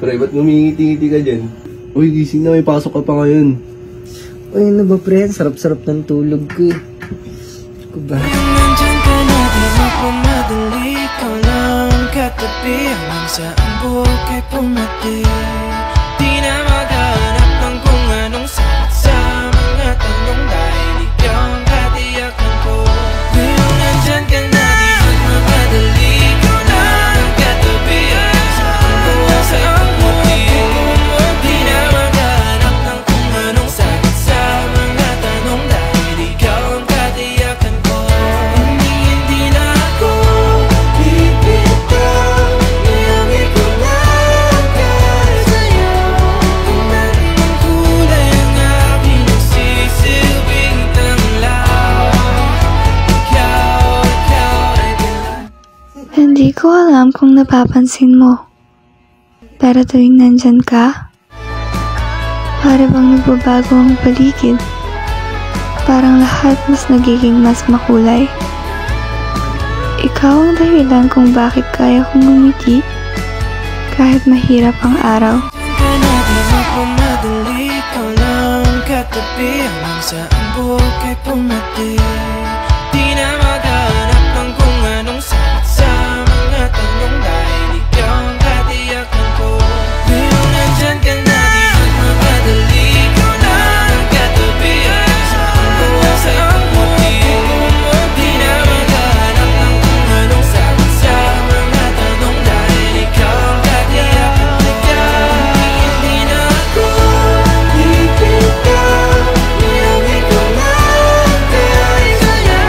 Pre, ba't ngumingiti-ngiti ka dyan? Uy, gising na, may pasok ka pa ngayon. Uy, ano ba pre? Sarap-sarap ng tulog ko eh. Ko ba? Nandyan ka na, di mapamadali ka lang katabi hanggang saan buhok ay pumati. Di na maghanap ng kung anong sagot sa mga tanong dahil ikaw ang katiyakan ko. Ngayon nandyan ka na, di mapamadali ka lang katabi hanggang saan buhok ay pumati. Di na maghanap ng kung anong sagot sa mga tanong dahil ikaw ang katiyakan ko. Hindi na ako bibitaw, ngayong ikaw lang sa'yo. Kung meron ng kulay ang aking nagsisilbing tanglaw, ikaw ay bilang. Hindi ko alam kung napapansin mo. Pero tuwing nandyan ka, para bang nagbabago ang paligid. Parang lahat mas nagiging mas makulay. Ikaw ang dahilan kung bakit kaya kong ngumiti kahit mahirap ang araw. Ka na, di mapamadali ka lang katabi hanggang saan buhok ay pumati. Di na maghanap ng kung anong sagot sa mga tanong dahil ikaw ang katiyakan ko. Ngayon nandyan ka na, di mapamadali ka lang katabi hanggang saan buhok ay pumati. Di na maghanap ng kung anong sagot sa mga tanong dahil ikaw ang katiyakan ko. Hindi na ako bibitaw, ngayong ikaw lang sa'yo.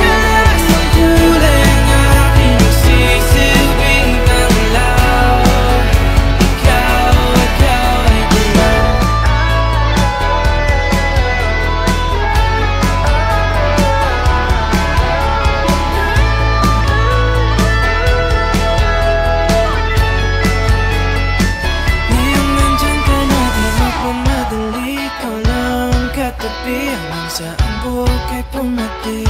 Kahit ang kulay ang aking nagsisilbing tanglaw, ikaw ay dilaw. Ngayong nandyan ka na, di mapamadali ka lang katabi hanggang saan buhok ay pumati.